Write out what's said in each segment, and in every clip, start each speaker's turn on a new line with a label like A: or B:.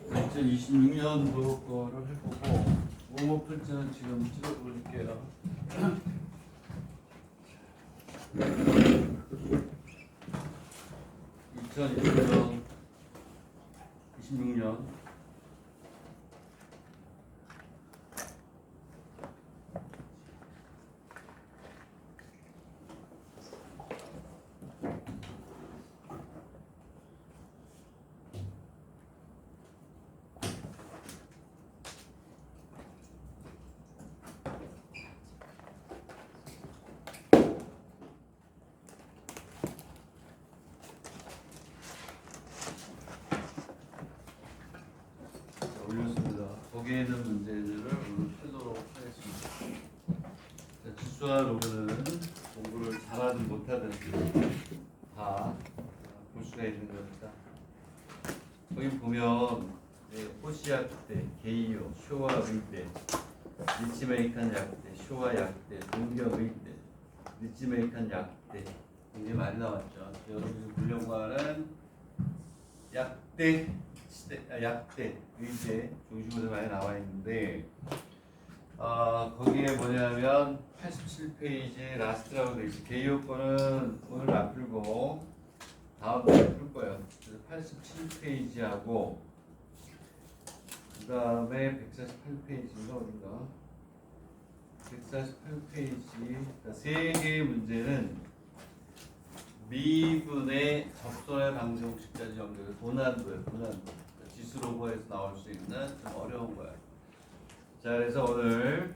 A: (2026년도) 거를 해보고 오목 풀지는 지금 찍어볼게요. 2026년 올렸습니다. 거기에 있는 문제들을 오늘 풀도록 하겠습니다. 자, 지수와 로그는 공부를 잘하든 못하든 다 볼 수가 있는 겁니다. 거기 보면 호시약 때, 게이요, 쇼와 의대, 리치메이칸 약대, 쇼와 약대, 동경의대, 리치메이칸 약대 굉장히 많이 나왔죠. 여러분이 보려고 하는 약대, 약대, 의대 중심으로 많이 나와 있는데 거기에 뭐냐면 87페이지 라스트라고 되어 있어요. 게이요 거는 오늘 안 풀고 다음번에 풀 거예요. 그래서 87페이지하고 그 다음에 148페이지인가 어딘가 148페이지 세 개의 문제는 미분의 접선의 방정식까지 연결해 고난도예요. 고난도. 지수로버에서 나올 수 있는 좀 어려운 거야. 자, 그래서 오늘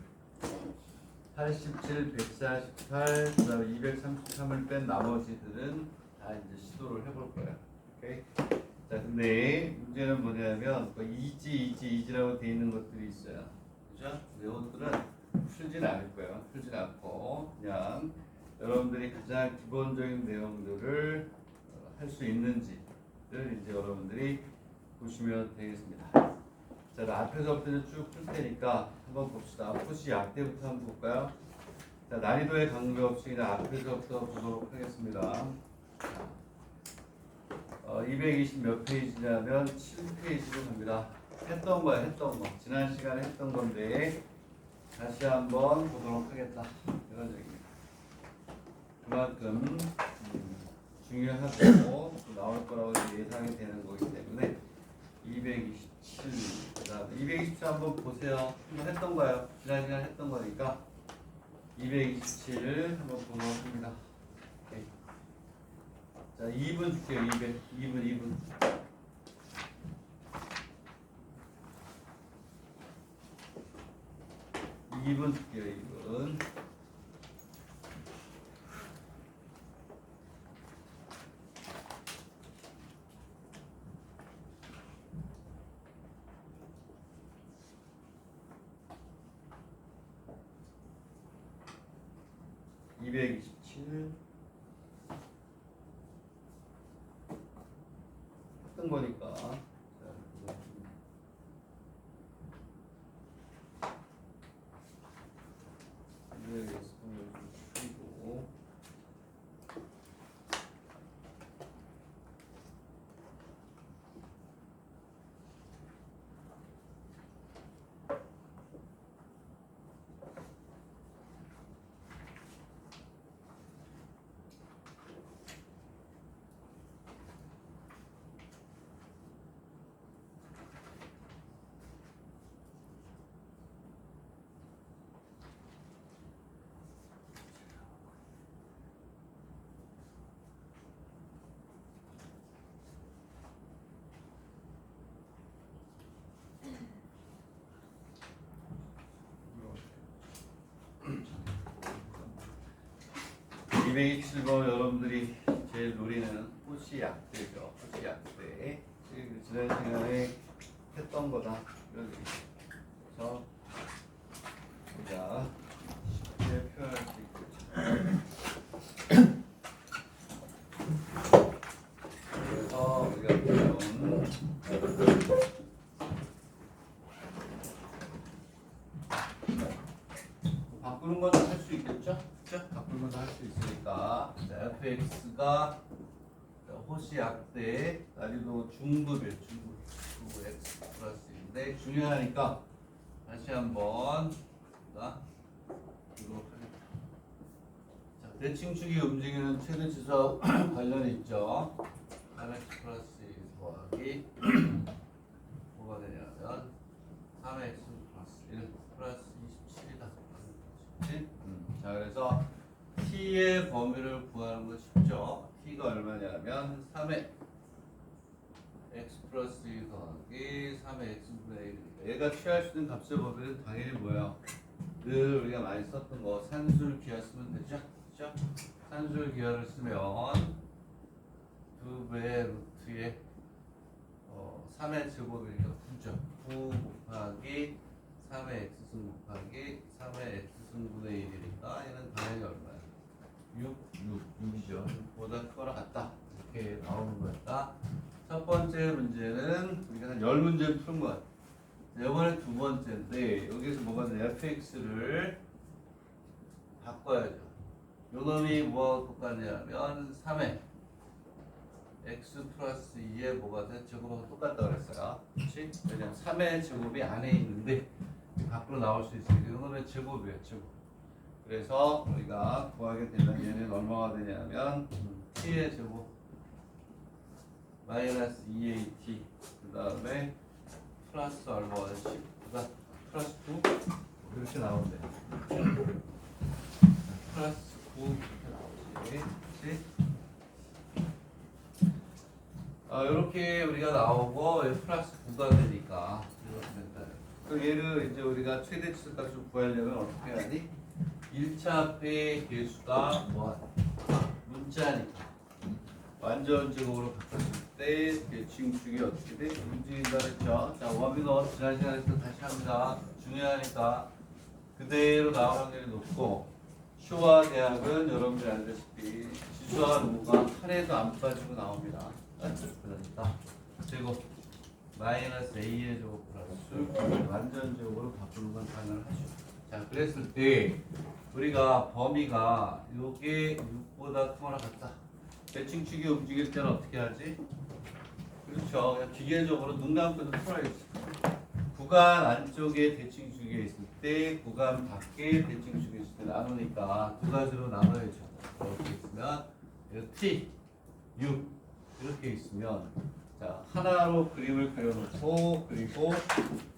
A: 87, 148, 그다음에 233을 뺀 나머지들은 다 이제 시도를 해볼 거야. 오케이? 자, 근데 문제는 뭐냐면 이지라고 되어 있는 것들이 있어요. 그죠? 이것들은 풀진 않을 거예요. 풀진 않고 그냥 여러분들이 가장 기본적인 내용들을 할 수 있는지를 이제 여러분들이 보시면 되겠습니다. 자, 앞에서부터 쭉 풀 테니까 한번 봅시다. 호시 약대부터 한번 볼까요? 자, 난이도에 관계없이 앞에서부터 보도록 하겠습니다. 220 몇 페이지냐면 7페이지로 갑니다. 했던 거. 지난 시간에 했던 건데 다시 한번 보도록 하겠다. 이런 얘기입니다. 그만큼 중요하고 나올 거라고 예상이 되는 거기 때문에 227, 그 다음에 227 한번 보세요. 한번 했던 거예요. 지난 시간에 했던 거니까 227 한번 보도록 합니다. 오케이. 자, 2분 줄게요. 2분. 2분 줄게요. 2분. (227) 했던 거니까 자, 227번 여러분들이 제일 노리는 호시 약대죠. 호시 약대. 지난 시간에 했던 거다. 이런 얘기죠. 그래서 보자. 쉽게 표현할 수 있겠죠. 그래서 우리가 보면 바꾸는 건 할 수 있겠죠? 바꾸는 건 할 수 있으니까 fx가 호시 약대 난이도 중급이에요. 중급 x 플러스인데 중요하니까 다시 한번 자, 대칭축이 움직이는 최대 지수와 관련이 있죠. 3x 플러스 2 더하기 뭐가 되냐면 3x 플러스 1 플러스 27이다. 그렇지? 자, 그래서 t의 범위를 구하는 거 쉽죠. t가 얼마냐면 3의 x 플러스 2 더하기 3의 x분의 1이니까 얘가 취할 수 있는 값의 범위는 당연히 뭐예요? 늘 우리가 많이 썼던 거 산술 기하 쓰면 되죠? 그죠? 산술 기하를 쓰면 2배 루트에 3의 제곱이니까 9죠. 9 곱하기 3의 x승 곱하기 3의 x승분의 1이니까 얘는 당연히 얼마야? 6이죠. 6보다 크거나 같다. 이렇게 나오는 거였다. 첫 번째 문제는 우리가 한 10문제 푸는 것 같아. 이번에 두 번째인데 여기서 뭐가 되냐? fx를 바꿔야죠. 요 놈이 뭐하고 똑같냐면 3의 x 플러스 2에 뭐가 돼? 제곱하고 똑같다고 그랬어요. 그렇지? 왜냐면 3의 제곱이 안에 있는데 밖으로 나올 수 있으니까 요 놈의 제곱이에요. 제곱. 그래서 우리가 구하게 되면 얘는 얼마가 되냐면 t의 제곱 마이너스 2at 그 다음에 플러스 얼마가 돼? 10보다 플러스 9 이렇게 나오는데 플러스 9 이렇게 나오지. 그렇지? 이렇게 우리가 나오고 플러스 9가 되니까 이렇게 된다. 그럼 얘를 이제 우리가 최대 치수값을 구하려면 어떻게 하니? 1차 배 개수가 뭐하니? 문자니까 완전 제곱으로 바꿨을 때 대칭축이 어떻게 돼? 움직인다 그랬죠? 자, 워밍업 지난 시간에서 다시 합니다. 중요하니까 그대로 나올 확률이 높고 쇼와 대학은 여러분들이 알다시피 지수와 로가 하나도 안 빠지고 나옵니다. 그러니까 제곱 마이너스 a의 제곱 플러스 완전 제곱으로 바꾸는 건 당연하죠. 자, 그랬을 때 우리가 범위가 요게 6보다 크거나 같다. 대칭축이 움직일 때는 어떻게 하지? 그렇죠. 그냥 기계적으로 눈 감고도 풀어야지. 구간 안쪽에 대칭축이 있을 때, 구간 밖에 대칭축이 있을 때 나누니까 두 가지로 나눠야죠. 이렇게 있으면 t, 6 이렇게 있으면 자 하나로 그림을 그려놓고 그리고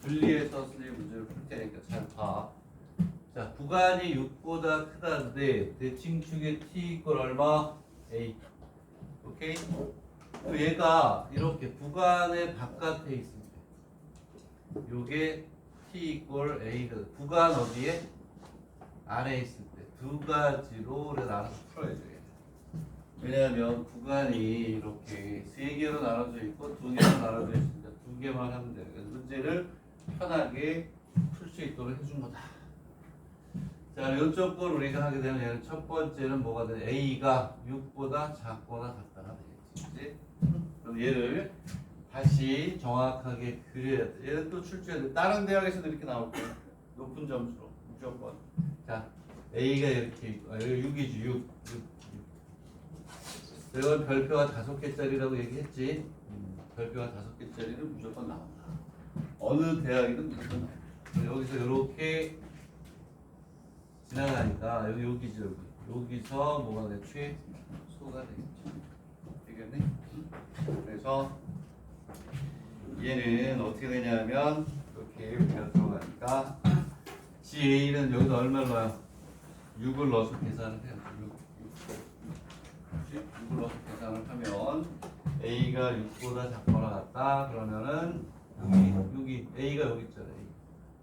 A: 분리해서 선생님 문제를 풀 테니까 잘 봐. 자, 구간이 6보다 크다는데 대칭축의 t 이꼴 얼마? a. 오케이? 또 얘가 이렇게 구간의 바깥에 있을 때 요게 t 이꼴 a가 구간 어디에? 안에 있을 때 두 가지로 나눠서 풀어야죠. 왜냐하면 구간이 이렇게 세 개로 나눠져 있고 두 개로 나눠져 있으니까 두 개만 하면 돼요. 그래서 문제를 편하게 풀 수 있도록 해준 거다. 자, 이쪽 걸 우리가 하게 되면 얘는 첫 번째는 뭐가 되냐? A가 6보다 작거나 같다가 되겠지. 그치? 그럼 얘를 다시 정확하게 그려야 돼. 얘는 또 출제해야 돼. 다른 대학에서도 이렇게 나올 거야. 높은 점수로. 무조건. 자, A가 이렇게 있고, 여기 6이지, 6. 이건 별표가 5개짜리라고 얘기했지. 별표가 5개짜리는 무조건 나온다. 어느 대학이든 무조건 나온다. 여기서 이렇게 지나가니까 여기죠. 여기서 뭐가 돼? 최소가 되겠죠. 되겠네? 그래서 얘는 어떻게 되냐면 이렇게 우리가 들어가니까 GA는 여기서 얼마를 넣어요? 6을 넣어서 계산을 해요. 6을 넣어서 계산을 하면 A가 6보다 작거나 같다. 그러면은 여기 A가 여기 있잖아요.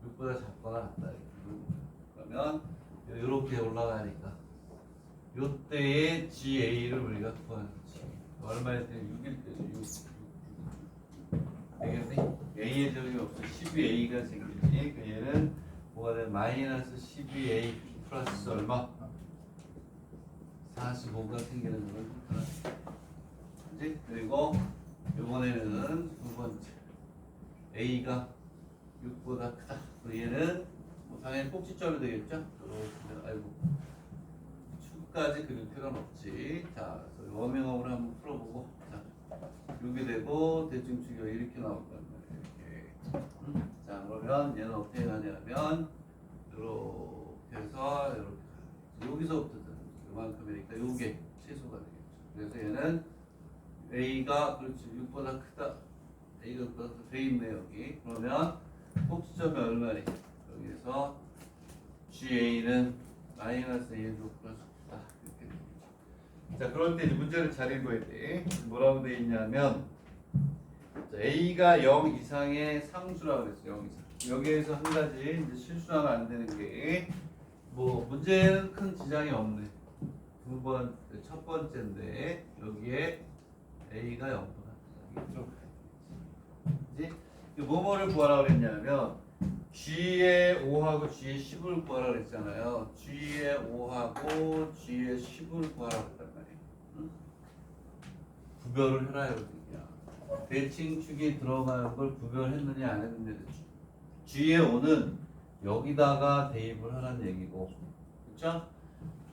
A: 6보다 작거나 같다. 그러면 이렇게 올라가니까 이때의 GA를 우리가 구하는 거지. 얼마일 때? 6일 때죠. 6. 되겠니? A의 적이 없어. 12A가 생기지. 그 얘는 뭐가 돼? 마이너스 12A 플러스 얼마? 45가 생기는 거는 그렇지? 그리고 이번에는 두 번째 A가 6보다 크다. 얘는 뭐 당연히 꼭지점이 되겠죠? 아이고 끝까지 그릴 필요는 없지. 자, 그래서 워밍업을 한번 풀어보고, 자, 이렇게 되고 대칭축이 이렇게 나올 거란 말이에요. 이렇게. 자, 그러면 얘는 어떻게 가냐면 이렇게 해서 이렇게 여기서부터 이만큼이니까 요게 최소가 되겠죠. 그래서 얘는 A가 그렇지 6보다 크다. A가 6보다 돼 있네 여기. 그러면 꼭지점이 얼마니? 여기서 GA는 마이너스 A도 플러스 다 이렇게 되겠죠. 자, 그럴 때 이제 문제를 잘 읽어야 돼. 뭐라고 돼 있냐면 자, A가 0 이상의 상수라고 그랬어. 0 이상. 여기에서 한 가지 이제 실수하면 안 되는 게 뭐 문제는 큰 지장이 없네. 첫 번째인데 여기에 A가 0보다 들어가야지. 뭐뭐를 구하라고 그랬냐면 G의 5하고 G의 10을 구하라고 그랬잖아요. G의 5하고 G의 10을 구하라고 그랬단 말이에요. 응? 구별을 해라 이거야. 대칭축이 들어가는 걸 구별했느냐 안 했느냐. G의 5는 여기다가 대입을 하라는 얘기고, 그렇죠?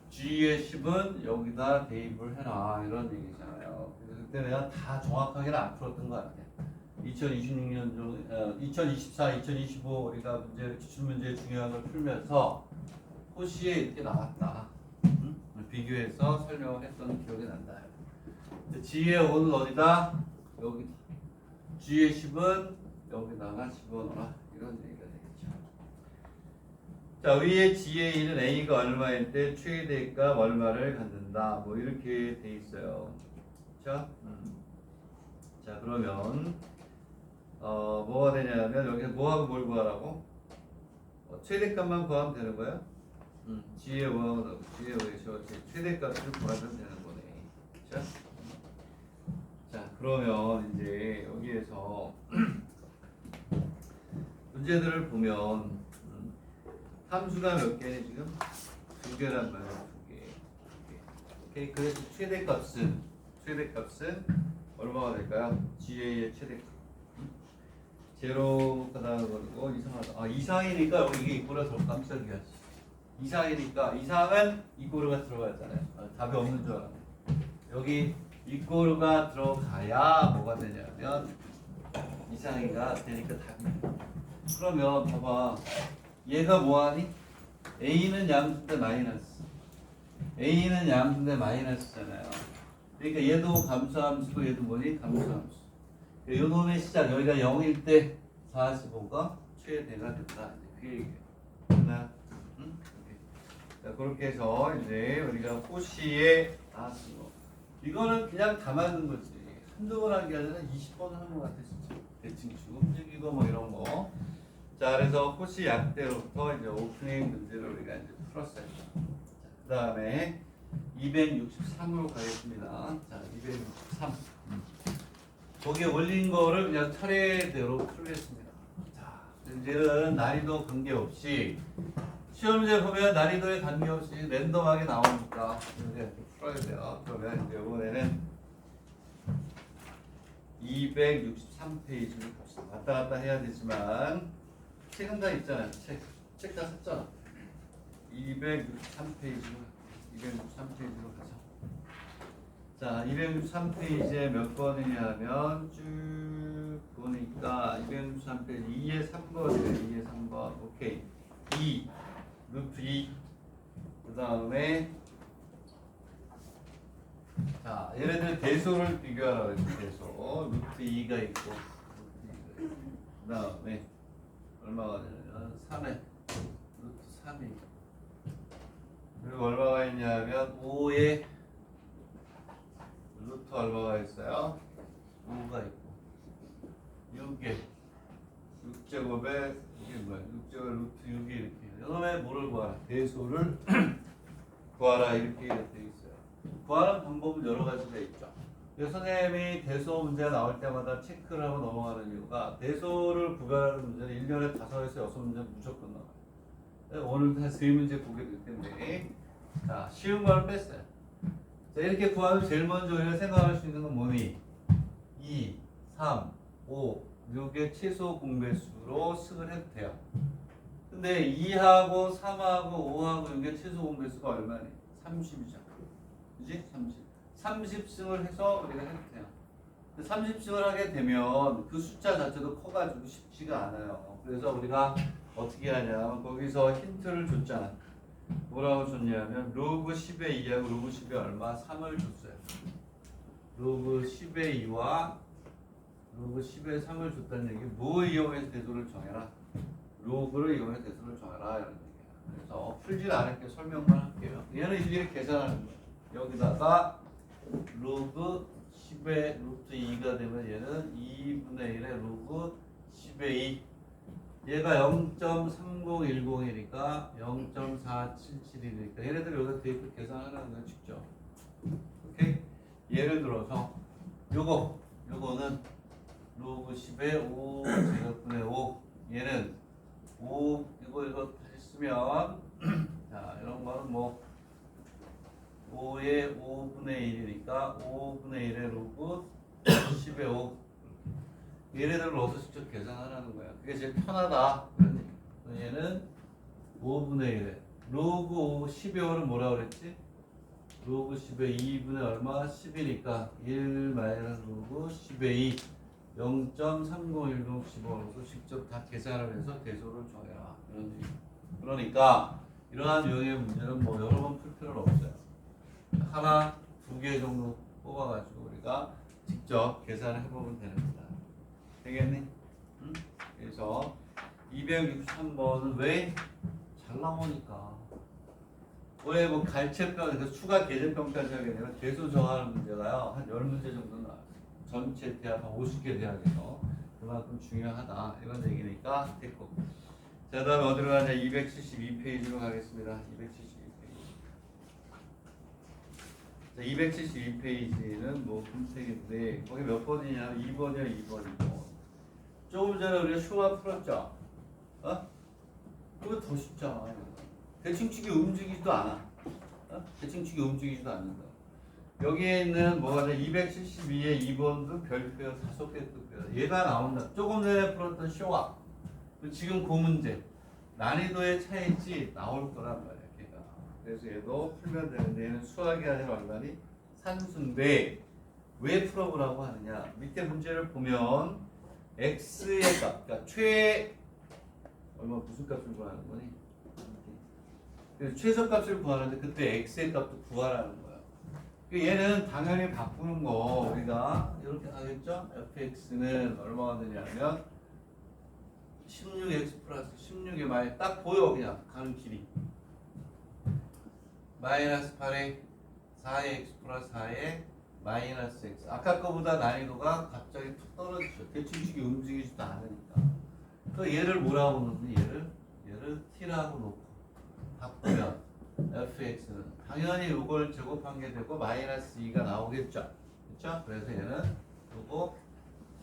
A: G의 10은 여기다 대입을 해라 이런 얘기잖아요. 그래서 그때 내가 다 정확하게는 안 풀었던 거 같아요. 2026년 중 2024, 2025 우리가 문제 기출문제 중요한 걸 풀면서 호시에 이렇게 나왔다. 응? 비교해서 설명을 했던 기억이 난다. G의 5는 어디다? 여기다. G의 10은 여기다가 집어넣어라 이런 얘기가 되겠죠. 자, 위에 GA는 A가 얼마일 때 최대값 얼마를 갖는다. 뭐 이렇게 돼 있어요. 그렇죠? 자, 그러면 뭐가 되냐면 여기서 뭐하고 뭘 구하라고? 최대값만 구하면 되는 거야? G의 5하고 G의 5에서 최대값을 구하면 되는 거네. 그렇죠? 자, 그러면 이제 여기에서 문제들을 보면 함수가 몇 개니 지금? 2개란 말이야. 2개. 오케이. 그래서 최대값은 얼마가 될까요? GA의 최대값. 제로 그다음으로 이상하다. 이상이니까 여기 이게 이꼬라서 깜짝이야. 이상이니까 이상은 이꼬르가 들어갔잖아요. 답이 없는 줄 알았네. 여기 이꼬르가 들어가야 뭐가 되냐면 이상이가 되니까 답이. 그러면 봐봐. 얘가 뭐하니? A는 양수인데 마이너스. A는 양수인데 마이너스잖아요. 그러니까 얘도 감수함수고 얘도 뭐니? 감수함수. 요 놈의 시작 여기가 0일 때 45가 최대가 된다. 그 얘기예요. 됐나? 응? 자, 그렇게 해서 이제 우리가 호시의 이거는 그냥 다 맞는 거지. 한두 번 한 게 아니라 20번을 한 것 같아 진짜. 대칭축 움직이고 뭐 이런 거. 자, 그래서 호시 약대로부터 이제 오프닝 문제를 우리가 이제 풀었어요. 그 다음에 263으로 가겠습니다. 자, 263. 거기에 올린 거를 그냥 차례대로 풀겠습니다. 자, 이제는 난이도 관계없이 시험 문제 보면 난이도에 관계없이 랜덤하게 나오니까 이제 풀어야 돼요. 그러면 이제 이번에는 263페이지를 봅시다. 왔다 갔다 해야 되지만 책은 다 있잖아요. 책 다 샀잖아. 263페이지로 가자. 자, 263페이지에 몇 번이냐 하면 쭉 보니까 263페이지 2에 3번이에요. 2에 3번. 오케이. 2 루트 2 그 다음에 자, 얘네들 대소를 비교하라고 했어. 대소 루트 2가 있고 그 다음에 얼마가 되냐면 3에 루트 3이 그리고 얼마가 있냐면 5에 루트 얼마가 있어요? 5가 있고 6에 6제곱에 이게 뭐야? 6제곱 루트 6이 이렇게 이놈의 뭐를 구하라? 대소를 구하라 이렇게 돼 있어요. 구하는 방법은 여러 가지가 있죠. 선생님이 대소 문제가 나올 때마다 체크를 하고 넘어가는 이유가 대소를 구별하는 문제는 1년에 5에서 6문제 무조건 나와요. 오늘도 한 3문제 보게 될 텐데 자, 쉬운 걸 뺐어요. 자, 이렇게 구하면 제일 먼저 우리가 생각할 수 있는 건 뭐니? 2, 3, 5, 6의 최소 공배수로 습을 해도 돼요. 근데 2하고 3하고 5하고 6의 최소 공배수가 얼마니? 30이죠. 그지? 30승을 해서 우리가 해도 돼요. 30승을 하게 되면 그 숫자 자체도 커가지고 쉽지가 않아요. 그래서 우리가 어떻게 하냐면 거기서 힌트를 줬잖아. 뭐라고 줬냐면 로그 10의 2하고 로그 10의 얼마? 3을 줬어요. 로그 10의 2와 로그 10의 3을 줬다는 얘기. 뭐 이용해서 대소를 정해라? 로그를 이용해서 대소를 정해라 이런 얘기야. 그래서 풀지 않을게 설명만 할게요. 얘는 일일이 계산하는 거야. 여기다가 로그 10의 루트 2가 되면 얘는 2분의 1의 로그 10의 2. 얘가 0.3010이니까 0.477이니까 얘네들 여기다 대입을 계산하라는 거야 직접. 오케이? 예를 들어서 요거는 로그 10의 5 제곱분의 5 얘는 5 이거 다시 쓰면 자 이런 거는 뭐 5의 5분의 1이니까 5분의 1의 로그 10의 5 얘네들을 넣어서 직접 계산하라는 거야. 그게 제일 편하다. 얘는 5분의 1에 로그 5 10의 5는 뭐라 그랬지? 로그 10의 2분의 얼마? 10이니까 1 마이너스 로그 10의 2 0.3010 15로서 직접 다 계산을 해서 대소를 정해라. 이런 얘기. 그러니까 이러한 유형의 문제는 뭐 여러 번 풀 필요는 없어요. 하나, 두 개 정도 뽑아가지고 우리가 직접 계산을 해보면 되는 거다. 되겠니? 응? 그래서 263번은 왜? 잘 나오니까. 왜 뭐 갈채병, 그러니까 추가 계제병까지 하게 되면 대소 정하는 문제가요 한 10문제 정도 나와요. 전체 대학 한 50개 대학에서 그만큼 중요하다 이런 얘기니까 됐고. 자, 다음에 어디로 가냐? 272페이지로 가겠습니다. 272페이지는 뭐 금색인데 거기 몇 번이냐? 2번이야 2번이고. 조금 전에 우리가 쇼와 풀었죠? 어? 그거 더 쉽잖아. 대칭축이 움직이지도 않아. 어? 대칭축이 움직이지도 않는다. 여기에 있는 뭐가 272의 2번도 별표요 5개 뜻표요. 얘가 나온다. 조금 전에 풀었던 쇼와 지금 그 문제 난이도의 차이지 나올 거란 말이야. 걔가. 그래서 얘도 풀면 되는데 얘는 수학이 아니라 얼마니? 산수인데 왜 풀어보라고 하느냐? 밑에 문제를 보면 x의 값, 그러니까 얼마 무슨 값을 구하는 거니? 그래서 최소값을 구하는데 그때 x의 값도 구하라는 거야. 얘는 당연히 바꾸는 거 우리가 이렇게 하겠죠? fx는 얼마가 되냐면 16x 플러스 16의 마이 딱 보여 그냥 가는 길이 마이너스 8에 4의 x 플러스 4의 마이너스 x. 아까 거보다 난이도가 갑자기 툭 떨어지죠. 대칭식이 움직이지도 않으니까. 그 얘를 뭐라고 놓니? 얘를 t라고 놓고 바꾸면 fx는 당연히 이걸 제곱한 게 되고 마이너스 2가 나오겠죠. 그렇죠? 그래서 얘는 요거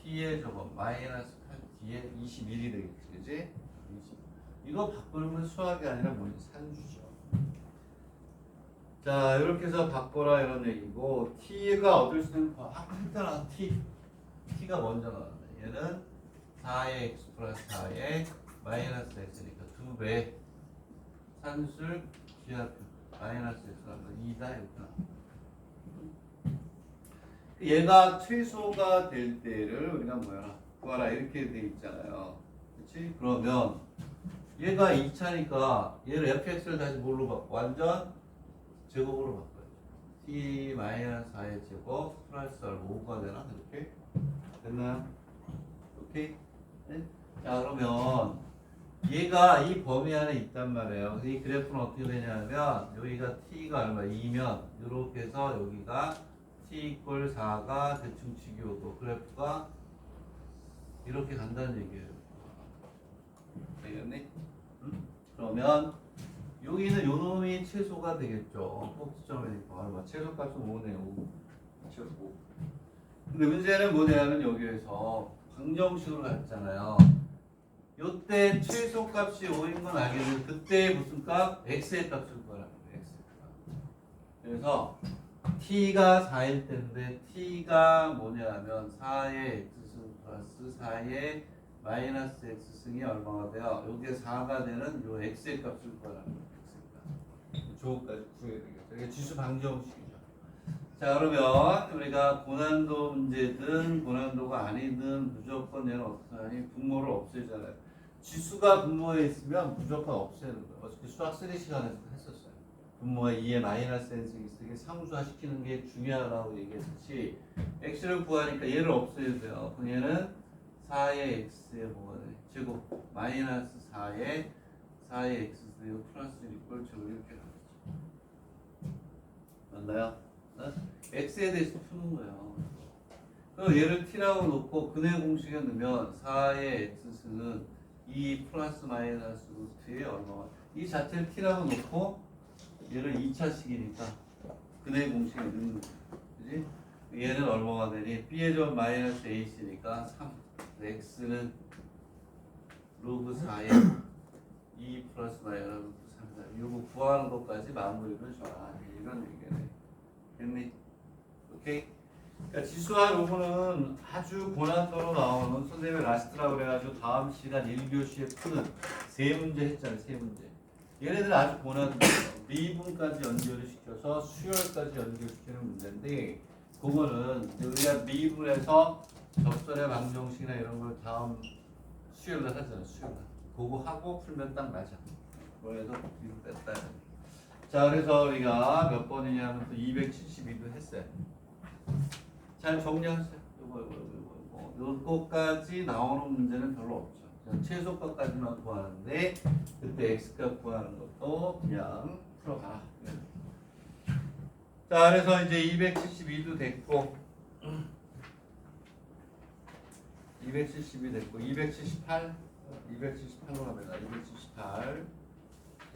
A: t의 저거 마이너스 8t의 21이 되겠지. 그지? 20. 이거 바꾸는 건 수학이 아니라 뭐지? 산수죠. 자, 이렇게 해서 바꿔라 이런 얘기고 t가 얻을 수 있는 일단 t가 먼저 나왔네. 얘는 4의 x 플러스 4의 마이너스 x니까 2배 산술 기하표 마이너스 x가 2다 이렇구나. 얘가 최소가 될 때를 우리가 뭐야? 구하라 이렇게 돼 있잖아요. 그렇지? 그러면 얘가 2차니까 얘를 fx를 다시 뭘로 바꿔? 완전 제곱으로 바꿔요. t 마이너스 4의 제곱 플러스 5가 되나? 이렇게 됐나요? 오케이? 네? 자 그러면 얘가 이 범위 안에 있단 말이에요. 이 그래프는 어떻게 되냐면 여기가 t가 얼마 2면 이렇게 해서 여기가 t 이퀄 4가 대충치기 오고 그래프가 이렇게 간다는 얘기예요. 되겠니? 응? 그러면 여기는 요 놈이 최소가 되겠죠. 꼭지점이니까 얼마? 최소값은 5네요. 5. 근데 문제는 뭐냐면 여기에서 방정식으로 갔잖아요. 요때 최소값이 5인 건 알겠는데 그때 무슨 값? x의 값을 구하라는 거예요. x의 값. 그래서 t가 4일 때인데 t가 뭐냐면 4의 x승 플러스 4의 마이너스 x승이 얼마가 돼요? 여기에 4가 되는 요 x의 값을 구하라는 거예요. x의 값. 조까지 구해야 되겠죠. 이게 지수 방정식이죠. 자, 그러면 우리가 고난도 문제든 고난도가 아니든 무조건 얘는 어떻게 하니? 분모를 없애잖아요. 지수가 분모에 있으면 무조건 없애는 거예요. 어저께 수학 3 시간에서 했었어요. 분모가 2의 마이너스 n승이 있으게 상수화시키는 게 중요하다고 얘기했듯이 x를 구하니까 얘를 없애야 돼요. 그럼 얘는 4의 x에 뭐가 돼? 제곱 마이너스 4의 x 이거 플러스 6을 제곱 이렇게 가겠죠. 맞나요? 어? x에 대해서 푸는 거예요. 그럼 얘를 t라고 놓고 근의 공식에 넣으면 4의 x승은 2 플러스 마이너스 루트에 얼마가 이 자체를 t라고 놓고 얘를 2차식이니까 근의 공식에 넣는 거야. 그지? 얘는 얼마가 되니? b의 점 마이너스 ac니까 3 x는 로그 4에 2 플러스 마이너스 루트 3이다. 이거 구하는 것까지 마무리를 줘라. 이런 얘기네. 됐니? 오케이? 그러니까 지수와 로그는 아주 고난도로 나오는 선생님의 라스트라고 그래가지고 다음 시간 1교시에 푸는 세 문제 했잖아요. 세 문제. 얘네들 아주 고난도예요. 미분까지 연결을 시켜서 수열까지 연결시키는 문제인데 그거는 우리가 미분에서 접선의 방정식이나 이런 걸 다음 수열을 하잖아요. 수열을. 그거 하고 풀면 딱 맞아. 그래서 미분 뺐다. 자, 그래서 우리가 몇 번이냐면 또 272도 했어요. 잘 정리하세요. 요거까지 나오는 문제는 별로 없죠. 그냥 최소값까지만 구하는데 그때 x값 구하는 것도 그냥 풀어가라. 자, 그래서 이제 272도 됐고 272 됐고 278로 갑니다.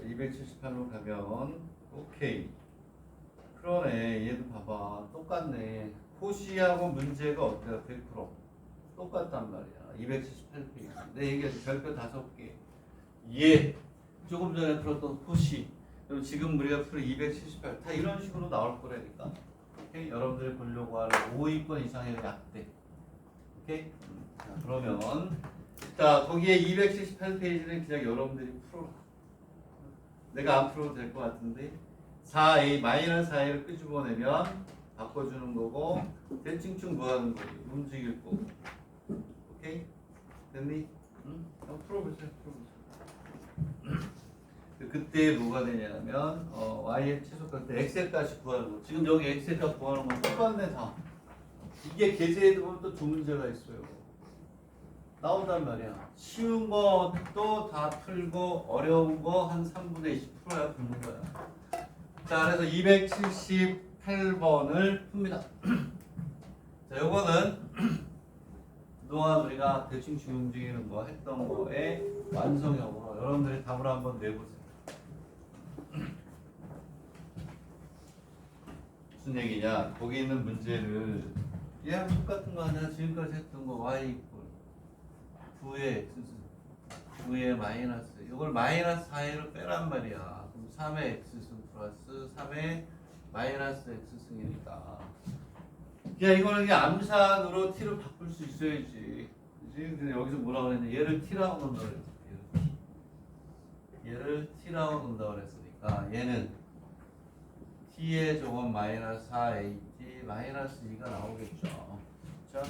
A: 278로 가면 오케이. 그러네. 얘도 봐봐. 똑같네. 코시하고 문제가 어때요? 100% 똑같단 말이야. 278페이지. 내 얘기해서 별표 5개. 얘 조금 전에 풀었던 코시. 그럼 지금 우리가 풀 278. 다 이런 식으로 나올 거라니까. 오케이? 여러분들이 보려고 하는 5위권 이상의 약대. 오케이? 자, 그러면 자, 거기에 278페이지는 그냥 여러분들이 풀어라. 내가 안 풀어도 될 것 같은데 4a 마이너스 4a를 끄집어내면 바꿔주는 거고 대칭축 구하는 거지. 움직일 거고. 오케이? 됐니? 응? 한번 풀어보세요. 그때 뭐가 되냐면 y의 최소값 때 x의 값이 구하는 거. 지금 여기 x의 값 구하는 건 똑같네 다. 이게 계제해 보면 또 두 문제가 있어요. 나온단 말이야. 쉬운 것도 다 풀고 어려운 거 한 3분의 20 풀어야 붙는 거야. 자, 그래서 278번을 풉니다. 자, 요거는 그동안 우리가 대칭축 움직이는 거 했던 거에 완성형으로 여러분들이 답을 한번 내보세요. 무슨 얘기냐? 거기 있는 문제를 얘랑 똑같은 거 아니야? 지금까지 했던 거 y 이퀄 9의 x승 마이너스 이걸 마이너스 4로 빼란 말이야. 그럼 3의 x승 플러스 3의 마이너스 x승이니까 그냥 이거는 그냥 암산으로 t로 바꿀 수 있어야지. 그치? 근데 여기서 뭐라고 그랬냐? 얘를 t라고 넣는다고 그랬어. 얘를 t라고 넣는다고 그랬으니까 얘는 t의 조건 마이너스 4at 마이너스 2가 나오겠죠. 그쵸?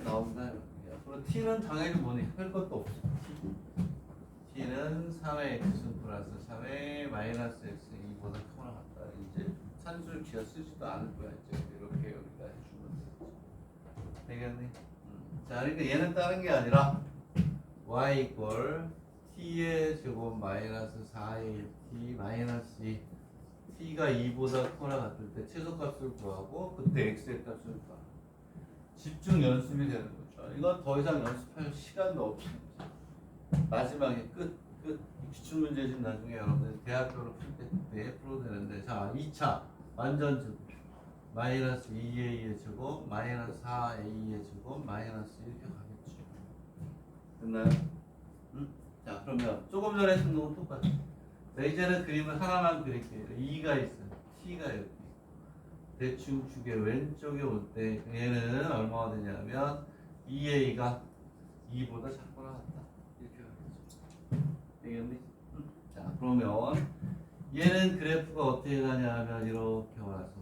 A: 나온다. 그리고 t는 당연히 뭐니? 할 것도 없어. t는 3의 x승 플러스 3의 마이너스 x승 2보다 크거나 같다. 이제 산술 기하 쓰지도 않을 거야. 이제 이렇게 여기다 해주면 되겠니? 자, 그러니까 얘는 다른 게 아니라 y 이퀄 t의 제곱 마이너스 4의 t 마이너스 2 t가 2보다 크거나 같을 때 최소값을 구하고 그때 x의 값을 구하. 집중 연습이 되는 거죠. 이건 더 이상 연습할 시간도 없습니다. 마지막에 끝. 기출문제집 나중에 여러분들 대학교로 풀 때 그때 풀어도 되는데 자 2차 완전 제곱 마이너스 2a의 제곱 마이너스 4a의 제곱 마이너스 이렇게 가겠죠. 됐나요? 응? 자, 그러면 조금 전에 했던 건 똑같아. 이제는 그림을 하나만 그릴게요. 2가 있어요. t가 여기 대칭축의 왼쪽에 올 때 얘는 얼마가 되냐면 2a가 2보다 작거나 같다. 이렇게 가겠죠. 되겠니? 자, 그러면 얘는 그래프가 어떻게 가냐 하면 이렇게 와서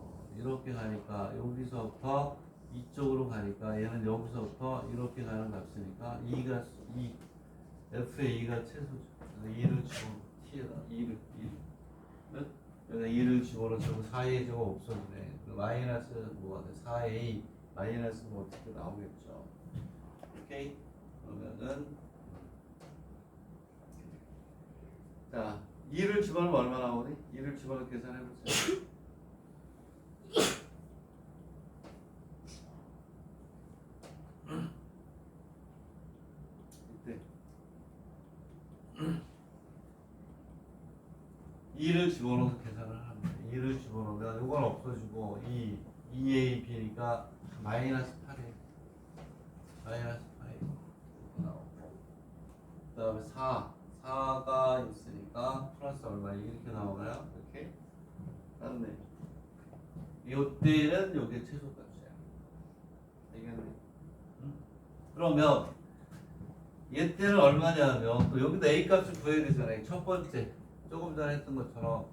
B: 이렇게 가니까 여기서부터 이쪽으로 가니까 얘는 여기서부터 이렇게 가는 값이니까 2가 2 f의 2가 최소죠. 2를 집어넣어 t에다 2를 여기다 2를 집어넣으면 4a 제곱 없어지네. 그 마이너스 뭐가 돼? 4a 마이너스 뭐 어떻게 나오겠죠. 오케이? 그러면은 자 2를 집어넣으면 얼마 나오니? 2를 집어넣어 계산해보세요. 이때 2를 집어넣어서 계산을 하면 돼. 2를 집어넣으면 이건 없어지고 2a b니까 마이너스 8에 마이너스 8이 나오고 그 다음에 4가 있으니까 플러스 얼마 이렇게 나오나요? 이렇게 맞네. 이때는 요게 최소값이야. 알겠네. 응? 그러면 얘 때는 얼마냐면 또 여기다 a 값을 구해야 되잖아요. 첫 번째 조금 전에 했던 것처럼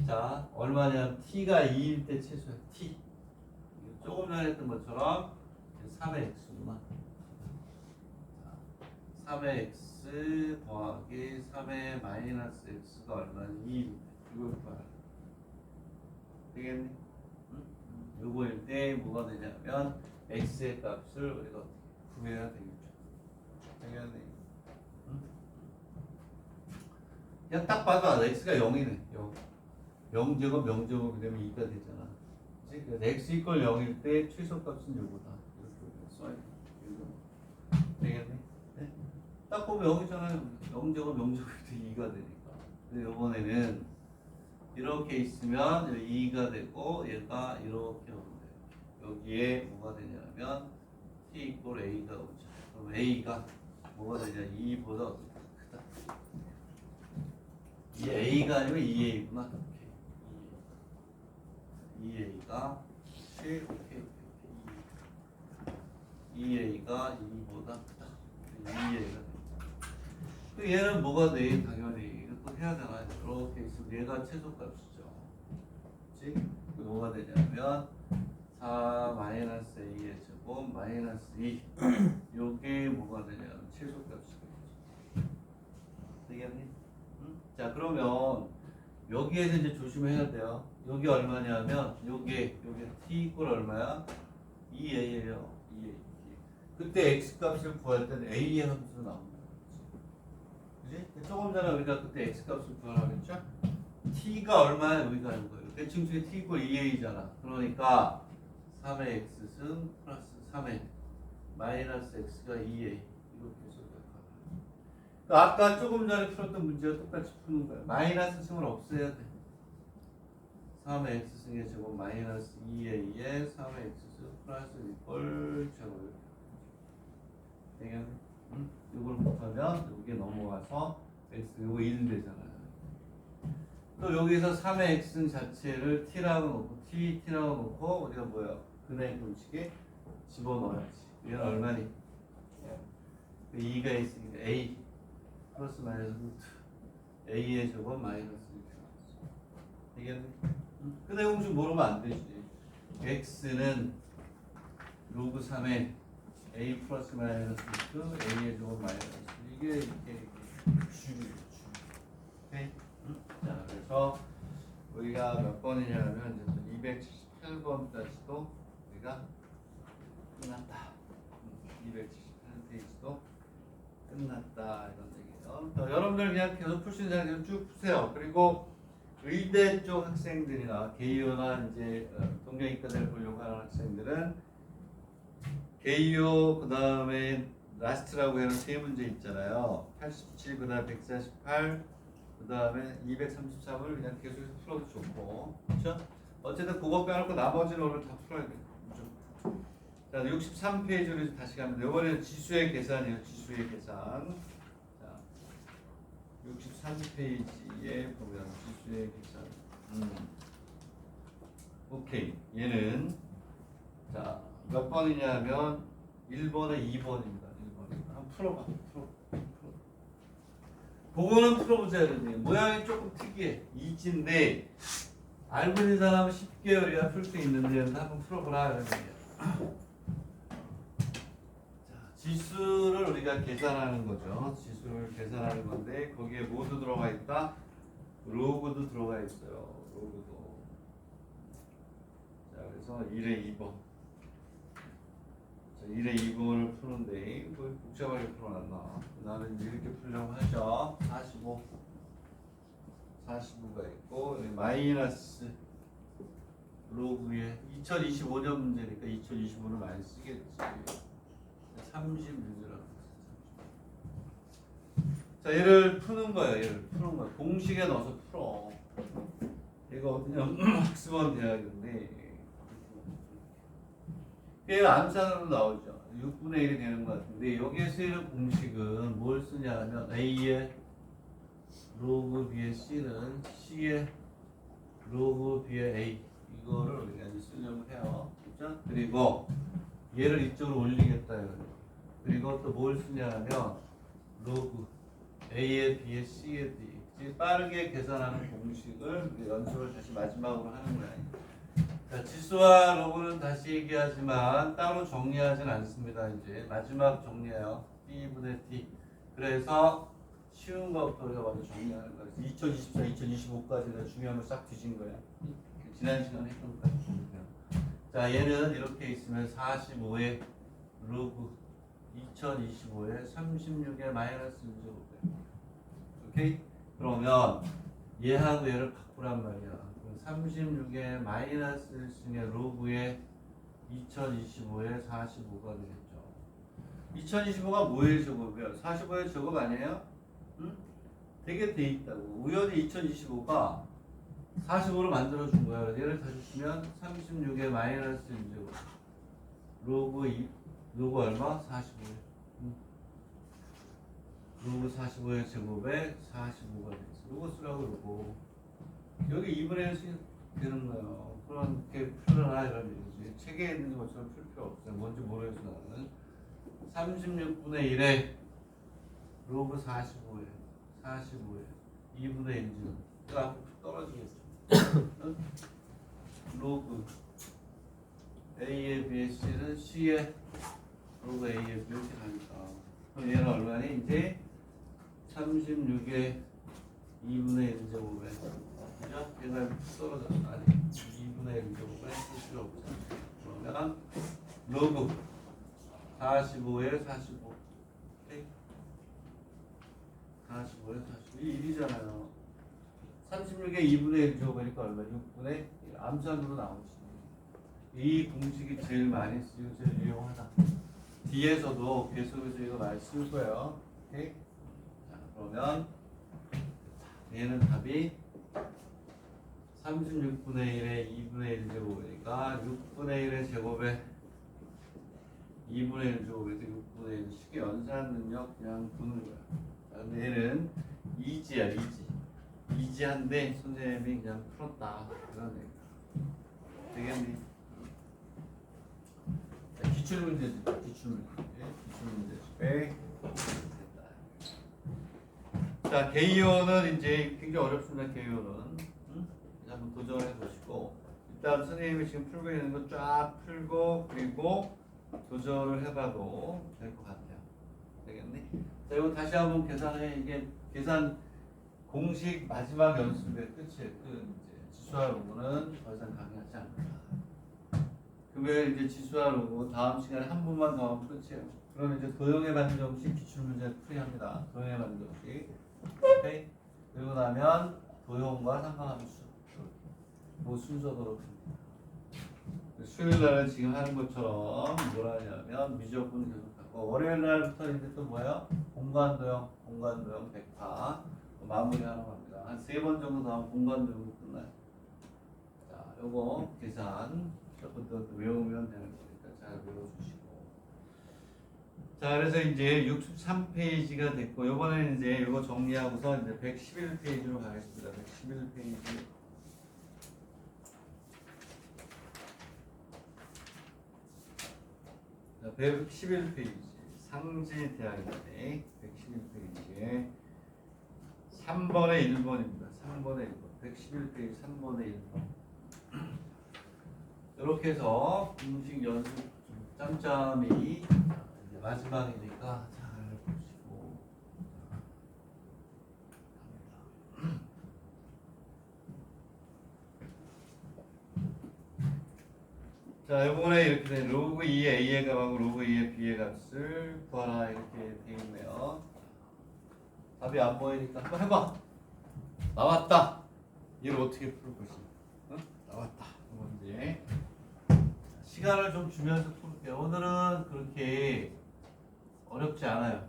B: 자 얼마냐면 t가 2일 때 최소야. t 조금 전에 했던 것처럼 3의 x구나. 3의 x 더하기 3의 마이너스 x가 얼마니? 2. 이걸 구하라. 되겠니? 응? 요거일 때 뭐가 되냐면 x의 값을 우리가 어떻게 구해야 되겠죠. 되겠니? 응? 그냥 딱 봐도 x가 0이네. 0제곱 0제곱이 되면 2가 되잖아. 그치? 그래서 x 이퀄 0일 때 최소값은 요거다. 이렇게 써야 돼. 되겠니? 네? 딱 보면 0이잖아요. 0제곱 0제곱이 돼 2가 되니까. 근데 이번에는 이렇게 있으면 2가 되고 얘가 이렇게 오면 돼요. 여기에 뭐가 되냐면 t 이퀄 a가 오죠. 그럼 a가 뭐가 되냐? 2보다 크다. 이 a가 아니면 2a구나. 2a가 7, 오케이. 2a가 2보다 크다. 2a가 그 얘는 뭐가 돼? 당연히 이것도 해야 되나? 이렇게 있으면 얘가 최소값이죠. 그치? 그 뭐가 되냐면 4 마이너스 a의 제곱 마이너스 2 요게 뭐가 되냐면 최소값이 되겠니? 응? 자 그러면 여기에서 이제 조심해야 돼요. 여기 얼마냐면 요게 t 이퀄 얼마야? 2a예요. 2a. 그때 x 값을 구할 때는 a의 함수로 나옵니다. 그지? 조금 전에 우리가 그때 x 값을 구하라고 했죠? t가 얼마야? 여기가 이거예요. 대칭 중에 t 이퀄 2a잖아. 그러니까 3의 x승 플러스 3의 마이너스 x가 2a 이렇게 해서 그러니까 아까 조금 전에 풀었던 문제와 똑같이 푸는 거야. 마이너스 승을 없애야 돼. 3의 x승의 제곱 마이너스 2a의 3의 x승 플러스 이퀄 제곱 되겠네? 응? 이걸 못하면 여기에 넘어가서 x 요거 1 되잖아요. 또 여기서 3의 x승 자체를 t라고 놓고 t라고 놓고 우리가 뭐야? 근의 공식에 집어넣어야지. 얘는 얼마니? 2가 있으니까 a 플러스 마이너스 루트 a의 제곱 마이너스 이렇게 나왔어. 되겠네? 근의 공식 모르면 안 되지. x는 로그 3의 a 플러스 마이너스 루트 a의 제곱 마이너스 이게 이렇게 주죠. 오케이? 자 그래서 우리가 몇 번이냐면 이제 278번까지도 우리가 끝났다. 278페이지도 끝났다 이런 얘기예요. 여러분들 그냥 계속 풀 수 있는 사람 쭉 푸세요. 그리고 의대 쪽 학생들이나 개요나 이제 동경이과대를 보려고 하는 학생들은 개요 그 다음에 라스트라고 하는 세 문제 있잖아요. 87 그다음 148 그 다음에 233을 그냥 계속해서 풀어도 좋고, 그렇죠? 어쨌든 그거 빼놓고 나머지는 오늘 다 풀어야 돼요. 자, 63페이지로 다시 가면 이번에는 지수의 계산이에요. 지수의 계산. 자, 63페이지에 보면 지수의 계산. 오케이. 얘는 자, 몇 번이냐면 1번에 2번입니다. 1번입니다. 한번 풀어봐. 그거는 풀어보자. 모양이 조금 특이해. 이지인데 알고 있는 사람은 쉽게 우리가 풀 수 있는데 한번 풀어보라 이런 얘기야. 자, 지수를 우리가 계산하는 거죠. 지수를 계산하는 건데 거기에 뭐도 들어가 있다? 로그도 들어가 있어요. 로그도. 자, 그래서 1의 2번. 자, 1의 2번을 푸는데 뭐 복잡하게 풀어놨나? 나는 이렇게 풀려고 하죠. 45가 있고 여기 마이너스 로그에 2025년 문제니까 2025를 많이 쓰겠지. 36이라고. 자, 얘를 푸는 거예요. 얘를 푸는 거야. 공식에 넣어서 풀어. 얘가 어디냐? 학습원 대학인데 얘 암산으로 나오죠. 6분의 1이 되는 것 같은데 여기에 쓰이는 공식은 뭘 쓰냐면 A의 로그 B의 C는 C의 로그 B의 A 이거를 우리가 이제 쓰려고 해요. 그죠? 그리고 얘를 이쪽으로 올리겠다 이거죠. 그리고 또 뭘 쓰냐면 로그 A의 B의 C의 D 이제 빠르게 계산하는 공식을 연습을 다시 마지막으로 하는 거야. 자, 지수와 로그는 다시 얘기하지만 따로 정리하진 않습니다. 이제 마지막 정리해요. B분의 T. 그래서 쉬운 것부터 우리가 먼저 정리하는 거예요. 2024, 2025까지는 중요한 걸 싹 뒤진 거야. 지난 시간에 했던 것까지 보면. 자, 얘는 이렇게 있으면 45의 로그 2025에 36의 마이너스 1제곱이에요. 오케이? 그러면 얘하고 얘를 바꾸란 말이야. 36의 마이너스 1승의 로그의 2025의 45가 되겠죠. 2025가 뭐의 제곱이에요? 45의 제곱 아니에요? 응? 되게 돼 있다고. 우연히 2025가 45를 만들어준 거야. 얘를 다시 쓰면 36의 마이너스 1제곱. 로그 얼마? 45. 로그 45의 제곱에 45가 되겠어. 로그 쓰라고 그러고 여기 2분의 1씩 되는 거예요. 그렇게 풀어라 이런 얘기지. 책에 있는 것처럼 풀 필요 없어요. 뭔지 모르겠어 나는. 36분의 1에 로그 45에 2분의 1이죠. 이거 앞으로 떨어지겠죠. 로그 A의 B의 C는 C의 로그 A의 B 이렇게 가니까 그럼 얘는 얼마니? 이제 36의 2분의 1제곱에 그죠? 얘가 떨어졌어. 아니 2분의 1제곱에 쓸 필요 없잖아. 그러면 로그 45에 45 오케이? 45에 45 이 1이잖아요. 36의 2분의 1제곱이니까 얼마? 6분의 1 암산으로 나오지. 이 공식이 제일 많이 쓰이고 제일 유용하다. 뒤에서도 계속해서 이거 많이 쓸 거예요. 오케이? 자, 그러면 얘는 답이 36분의 1에 2분의 1제곱이니까 6분의 1의 제곱에 2분의 1 제곱에서 6분의 1 쉽게 연산 능력 그냥 보는 거야. 근데 얘는 이지야 이지. 이지한데 선생님이 그냥 풀었다 그런 얘기야. 되겠니? 자, 기출문제지. 기출문제. 자, 개요는 이제 굉장히 어렵습니다. 개요는 한번 도전해 보시고 일단 선생님이 지금 풀고 있는 거 쫙 풀고 그리고 도전을 해봐도 될 것 같아요. 되겠니? 자, 이거 다시 한번 계산해. 이게 계산 공식 마지막 연습의 끝이에요. 이제 지수와 로그는 더 이상 강의하지 않는다. 금요일 이제 지수와 로그 다음 시간에 한 번만 더 하면 끝이에요. 그럼 이제 도형의 반정식 기출문제 풀이합니다. 도형의 반정식. 오케이? 그리고 나면 도형과 상관함수. 그 순서대로 풉니다. 수요일 날은 지금 하는 것처럼 뭘 하냐면 미적분 계속하고 월요일 날부터 이제 또 뭐예요? 공간도형 100파 마무리하러 갑니다. 한 3번 정도 더 하면 공간도형도 끝나요. 자, 요거 계산 조금 외우면 되는 거니까 잘 외워주시고. 자, 그래서 이제 63페이지가 됐고 요번에는 이제 요거 정리하고서 이제 111페이지로 가겠습니다. 111페이지. 자, 111페이지 상지대학인데 111페이지에 3번의 1번입니다. 3번의 1번 111페이지 3번의 1번 이렇게 해서 공식 연습 짬짬이 이제 마지막이니까 잘 보시고 합니다. 자, 이번에 이렇게 된 로그 2의 A의 값하고 로그 2의 B의 값을 구하라 이렇게 돼 있네요. 답이 안 보이니까 한번 해봐. 나왔다. 얘를 어떻게 풀 것인가? 응? 나왔다. 문제. 시간을 좀 주면서 풀게요. 오늘은 그렇게 어렵지 않아요.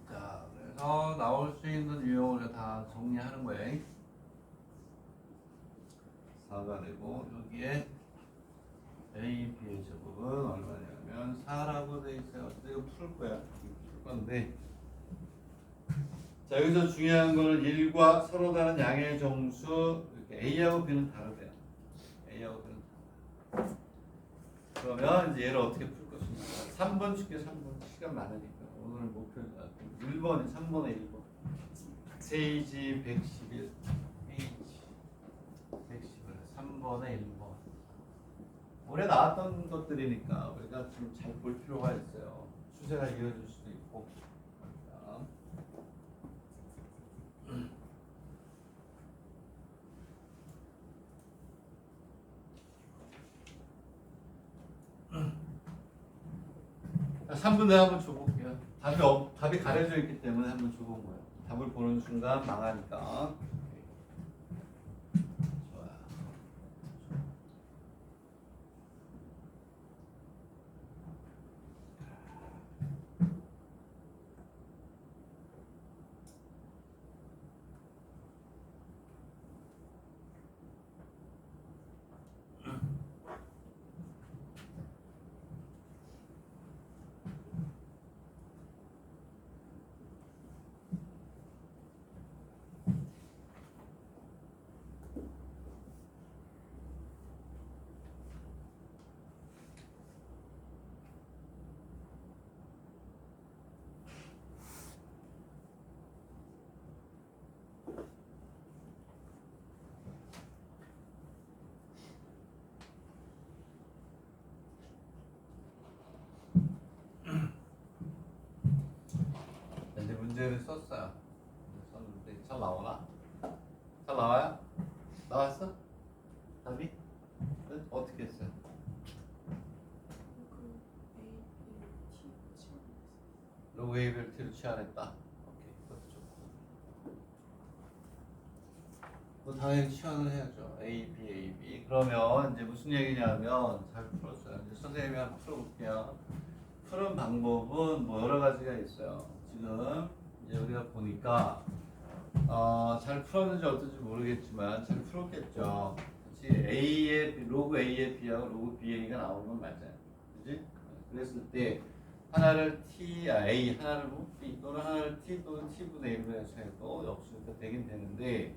B: 자, 그래서 나올 수 있는 유형을 다 정리하는 거예요. 4가 되고 여기에 A, B의 제곱은 얼마냐면 4라고 돼 있어요. 이거 풀 거야. 풀 건데. 자, 여기서 중요한 거는 1과 서로 다른 양의 정수 이렇게 A하고 B는 다르대요. A하고 B는 다르다. 그러면 이제 얘를 어떻게 풀 것인가? 3번 줄게 3번 시간 많으니까 오늘 목표 1번이 3번에 1번 세이지 111 3번에 1번 올해 나왔던 것들이니까 우리가 좀 잘 볼 필요가 있어요. 추세가 이어질 수도 있고. 자, 3분 내가 한번 줘볼게요. 답이 가려져 있기 때문에 한번 줘본 거예요. 답을 보는 순간 망하니까. 이제 문제를 썼어요. 썼는데 잘 나오나? 잘 나와요? 나왔어? 답이? 네? 어떻게 했어요? 로그 A를 T로 치환했다. 오케이, 그것도 좋고. 뭐 당연히 치환을 해야죠. A, B, A, B. 그러면 이제 무슨 얘기냐면 잘 풀었어요. 이제 선생님이 한번 풀어볼게요. 푸는 방법은 뭐 여러 가지가 있어요. 지금 이제 우리가 보니까 잘 풀었는지 어떤지 모르겠지만 잘 풀었겠죠. 그렇지? A의 로그 A의 B하고 로그 BA가 나오는 건 맞아요. 그렇지? 그랬을 때 하나를 A 하나를 B 또는 하나를 T 또는 T분의 1로 해서 해도 역수가 되긴 되는데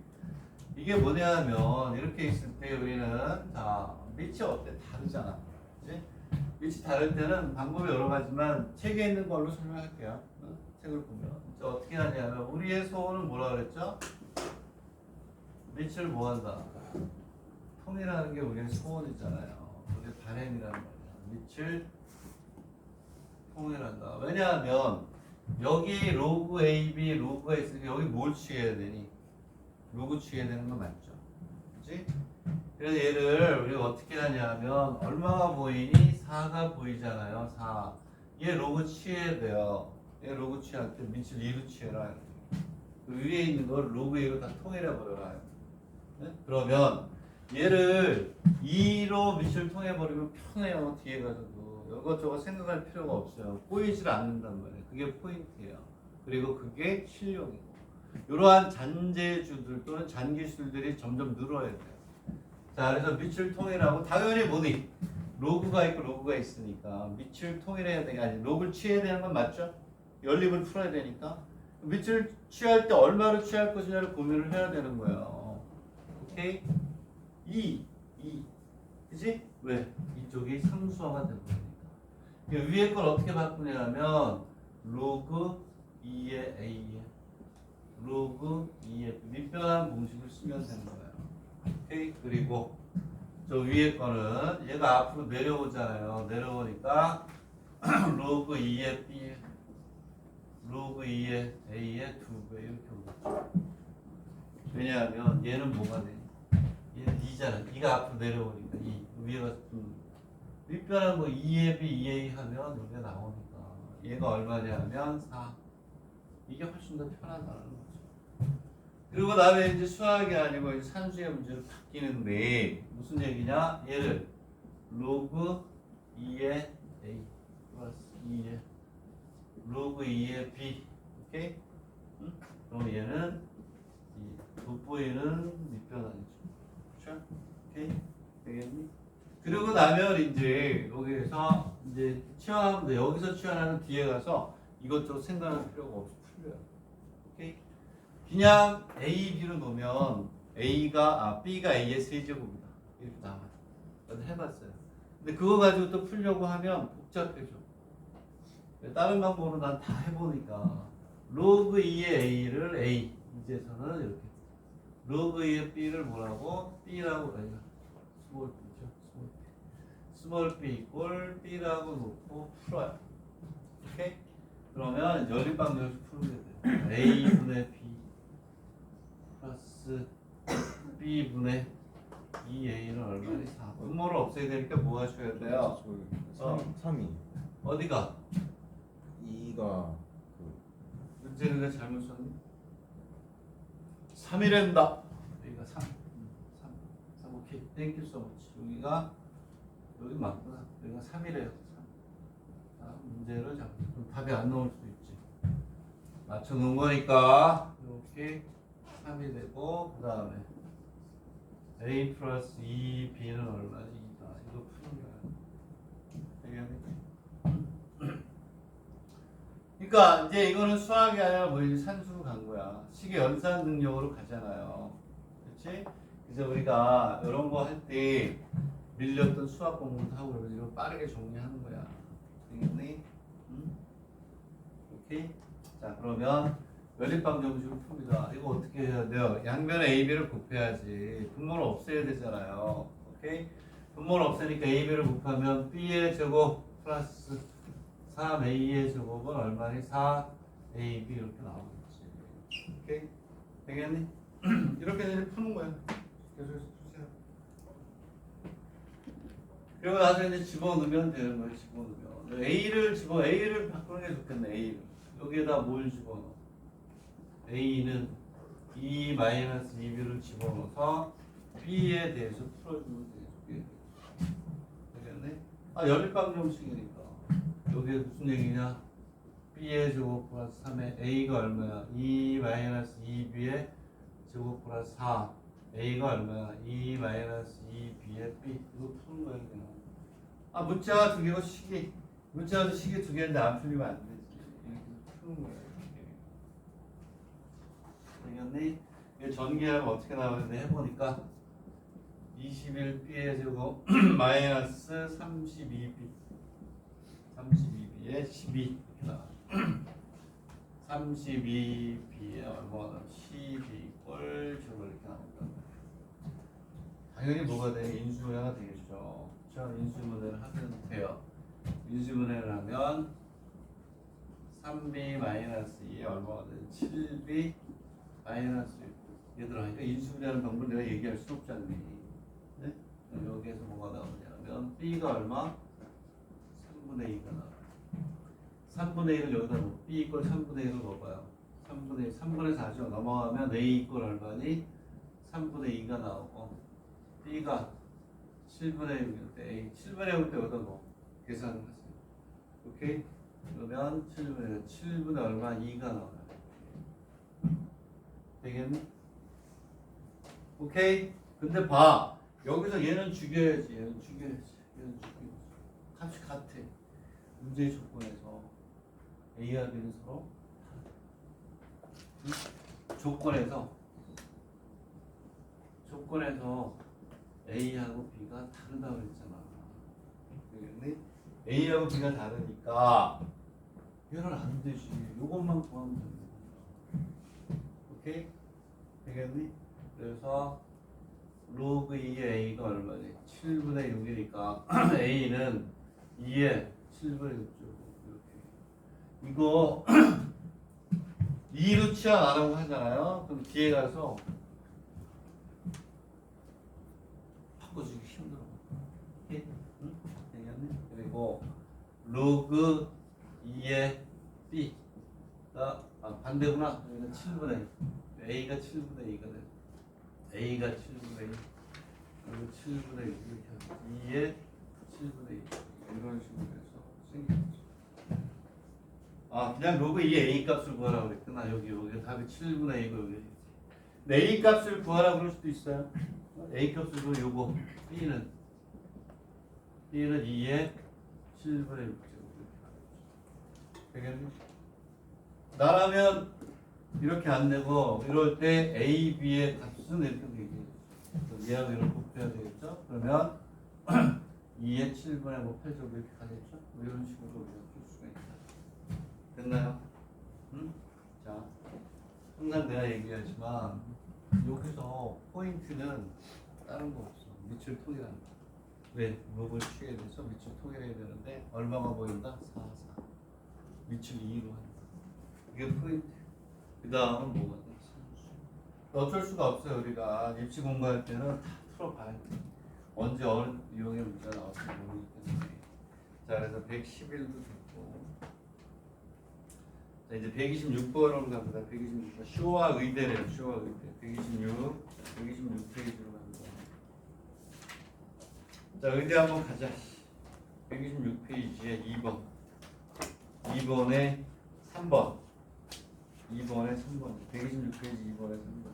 B: 이게 뭐냐면 이렇게 있을 때 우리는 자 밑이 어때? 다르잖아. 그렇지? 밑이 다를 때는 방법이 여러 가지만 책에 있는 걸로 설명할게요. 책을 보면 어떻게 하냐면 우리의 소원은 뭐라 그랬죠? 밑을 뭐 한다? 통이라는 게 우리의 소원이잖아요. 우리의 바램이라는 거예요. 밑을 통일한다. 왜냐하면 여기 로그 AB 로그가 있으니까 여기 뭘 취해야 되니? 로그 취해야 되는 거 맞죠? 그렇지? 그래서 얘를 우리가 어떻게 하냐면 얼마가 보이니? 4가 보이잖아요. 4. 얘 로그 취해야 돼요. 얘 로그 취할 때 밑을 2로 취해라. 그 위에 있는 걸 로그 2로 다 통일해 버려라. 네? 그러면 얘를 2로 밑을 통해 버리면 편해요. 뒤에 가서도. 이것저것 생각할 필요가 없어요. 꼬이질 않는단 말이에요. 그게 포인트예요. 그리고 그게 실력이고. 이러한 잔재주들 또는 잔기술들이 점점 늘어야 돼요. 자, 그래서 밑을 통일하고 당연히 뭐니? 로그가 있고 로그가 있으니까 밑을 통일해야 되는 게 아니라 로그를 취해야 되는 건 맞죠? 연립을 풀어야 되니까 밑을 취할 때 얼마를 취할 것이냐를 고민을 해야 되는 거예요. 오케이? 2 그지? 왜? 이쪽이 상수화가 되는 거니까. 위에 걸 어떻게 바꾸냐면 로그 2의 A에 로그 2의 밑변환 공식을 쓰면 되는 거예요. 오케이. 그리고 저 위에 거는 얘가 앞으로 내려오잖아요. 내려오니까 로그 2의 B 로그 2의 A의 2배 이렇게 오겠죠. 왜냐하면 얘는 뭐가 돼? 얘는 2잖아. 2가 앞으로 내려오니까 2 위에가 윗변은 뭐 2의 B 2A 하면 여기가 나오니까 얘가 얼마냐면 4 이게 훨씬 더 편하다는 거죠. 그리고 다음에 이제 수학이 아니고 이제 산수의 문제로 바뀌는데 무슨 얘기냐? 얘를 로그 2의 A 플러스 2의 로그 2의 B 오케이? 응? 그럼 얘는 이 돋보이는 밑변환이죠. 그렇죠? 오케이? 되겠니? 그리고 나면 이제 여기에서 이제 치환하면 돼. 여기서 치환하면 뒤에 가서 이것저것 생각할 필요가 없이 풀려요. 오케이? 그냥 A, B로 놓으면 B가 A의 세제곱이다. 이렇게 나와요. 저는 해봤어요. 근데 그거 가지고 또 풀려고 하면 복잡해져. 다른 방법으로 난 다 해보니까 로그 2의 A를 A 이제서는 이렇게 로그 2의 B를 뭐라고? B라고 아니야 스몰 B죠. 스몰 B 이꼴 B라고 놓고 풀어요. 오케이? 그러면 연립방정식 풀면 돼요. A분의 B 플러스 B분의 2A는 얼마니? 4. 분모를 없애야 되니까 뭐 하셔야 돼요?
C: 3이
B: 어디가?
C: 2가
B: 문제는 왜 잘못 썼니? 3이란다. 여기가 3. 3 오케이. 땡큐 소 머치. 여기 맞구나. 여기가 3이래요. 3. 자, 문제를 잡고 답이 안 나올 수도 있지. 맞춰 놓은 거니까 이렇게 3이 되고 그 다음에 A 플러스 2B는 얼마지? 2다. 이거 푸는 거야. 되겠니? 그러니까 이제 이거는 수학이 아니라 뭐 이제 산수로 간 거야. 식의 연산 능력으로 가잖아요. 그렇지? 그래서 우리가 이런 거 할 때 밀렸던 수학 공부도 하고 그러면 이거 빠르게 정리하는 거야. 되겠니? 응? 오케이? 자 그러면 연립방정식을 풉니다. 이거 어떻게 해야 돼요? 양변에 AB를 곱해야지. 분모를 없애야 되잖아요. 오케이? 분모를 없애니까 AB를 곱하면 B의 제곱 플러스 3A의 제곱은 얼마니? 4AB 이렇게 나오겠지. 오케이? 되겠니? 이렇게 이제 푸는 거야. 계속해서 푸세요. 그리고 나서 이제 집어넣으면 되는 거예요. 집어넣으면 A를 바꾸는 게 좋겠네. A를 여기에다 뭘 집어넣어? A는 2-2B를 집어넣어서 B에 대해서 풀어주면 되겠네. 되겠네? 연립방정식이니까 여기에 무슨 얘기냐? B의 제곱 플러스 3의 A가 얼마야? 2-2B의 제곱 플러스 4 A가 얼마야? 2-2B의 B 이거 푸는 거야 그냥. 문자가 두 개고 식이 문자도 식이 두 개인데 안 풀리면 안 되지. 이렇게 푸는 거야. 되겠니? 전기하면 어떻게 나오는데 해보니까 21B의 제곱 마이너스 32B의 12 이렇게 나와. 32B의 얼마나 12 꼴주로 이렇게 나온다. 당연히 뭐가 돼? 인수분해가 되겠죠. 자, 인수분해를 하면 돼요. 인수분해를 하면 3B 마이너스 2에 얼마가 돼? 7B 마이너스 6. 얘들아, 그러니까 인수분해하는 방법을 내가 얘기할 수 없잖니. 네? 여기에서 뭐가 나오냐면 B가 얼마? 3분의 2가 나와요. 3분의 1을 여기다 놓고 B 이꼴 3분의 1을 넣어봐요. 3분의 4죠. 넘어가면 A 이꼴 얼마니? 3분의 2가 나오고 B가 7분의 6일 때 A 7분의 6일 때 여기다 넣어. 계산을 하세요. 오케이? 그러면 7분의 얼마? 2가 나와요. 되겠니? 오케이? 근데 봐. 여기서 얘는 죽여야지. 얘는 죽여야지. 값이 같아. 문제의 조건에서 A와 B는 서로 조건에서 A하고 B가 다르다고 그랬잖아. 되겠니? A하고 B가 다르니까 얘는 안 되지. 요것만 구하면 되는 거야. 오케이? 되겠니? 그래서 로그 2의 a가 얼마니? 7분의 6이니까 a는 2의 7분의 6 이렇게. 이거 2로 치환 안 하고 하잖아요. 그럼 뒤에 가서 바꿔주기 힘들어. 예? 응? 되겠네? 그리고 로그 2의 b가 반대구나. 여기는 7분의 2. a가 7분의 2가 돼. a가 7분의 2. 그리고 7분의 6 이렇게 하고 2의 7분의 2 이런 식으로 해서 생겼죠. 아 그냥 로그 2의 a 값을 구하라고 그랬구나. 여기 답이 7분의 2고 여기. 근데 a 값을 구하라고 그럴 수도 있어요. a 값을 구하면 요거 b는 2의 7분의 6 되겠네? 나라면 이렇게 안 되고 이럴 때 a, b의 값은 이렇게 되겠죠. 얘하고 이렇게 곱해야 되겠죠. 그러면 2의 7분의 8제곱 이렇게 가겠죠. 뭐 이런 식으로 우리가 풀 수가 있다. 됐나요? 응? 자, 항상 내가 얘기하지만 여기서 포인트는 다른 거 없어. 밑을 통일한다. 왜? 로그를 취해야 돼서 밑을 통일해야 되는데 얼마가 보인다? 4, 4. 밑을 2로 한다. 이게 포인트. 그 다음은 뭐가 돼? 어쩔 수가 없어요. 우리가 입시 공부할 때는 다 풀어봐야 돼. 언제 어느 유형의 문제가 나올지 모르기 때문에. 자, 그래서 111도 됐고. 자, 이제 126번으로 갑니다. 126번. 쇼와 의대래요. 쇼와 의대. 126페이지로 갑니다. 자, 의대 한번 가자. 126페이지에 2번. 2번에 3번. 2번에 3번. 126페이지 2번에 3번.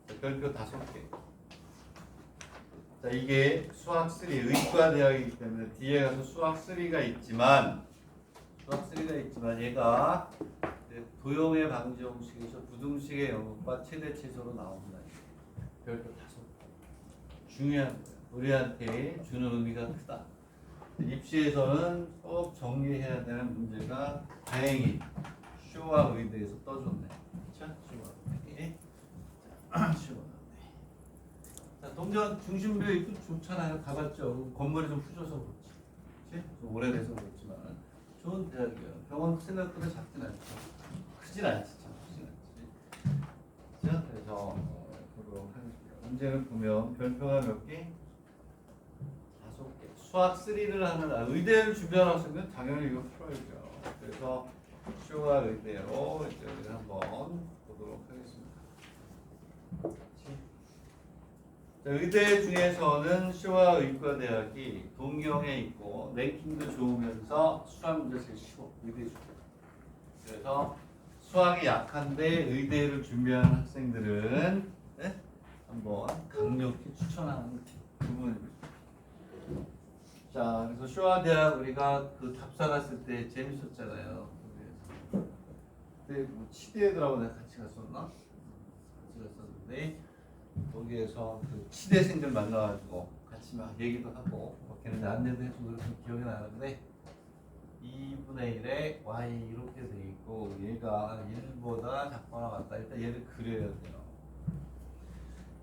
B: 자, 별표 5개. 자, 이게 수학 3 의과 대학이기 때문에 뒤에 가서 수학 3가 있지만 얘가 도형의 방정식에서 부등식의 영역과 최대 최소로 나옵니다. 별표 5개. 중요한 거예요. 우리한테 주는 의미가 크다. 입시에서는 꼭 정리해야 되는 문제가 다행히 쇼와 의대에서 떠줬네. 자, 쇼와 의대. 쇼와 의대. 자, 동전 중심부 입구 좋잖아요. 가봤죠. 건물이 좀 푸져서 그렇지. 그치? 좀 오래돼서 그렇지만 좋은 대학이에요. 병원 생각보다 작진 않죠. 크진 않지. 참 크진 않지. 자, 그래서 보도록 하겠습니다. 문제를 보면 별표가 몇 개? 5개. 수학 3를 하는 의대를 준비하는 학생은 당연히 이거 풀어야죠. 그래서 쇼와 의대로 이제 우리가 한번 보도록 하겠습니다. 자, 의대 중에서는 쇼와 의과대학이 동경에 있고 랭킹도 좋으면서 수학 문제 제일 쉬워. 의대 중. 그래서 수학이 약한데 의대를 준비하는 학생들은 네? 한번 강력히 추천하는 부분입니다. 자, 그래서 쇼와 대학 우리가 그 답사 갔을 때 재밌었잖아요. 그때 뭐 치대애들하고 내가 같이 갔었나? 같이 갔었는데 거기에서 그 치대생들 만나가지고 같이 막 얘기도 하고 걔네들 안내도 해주고 그래서 기억이 나는데 2분의 1에 y 이렇게 돼 있고 얘가 1보다 작거나 같다. 일단 얘를 그려야 돼요.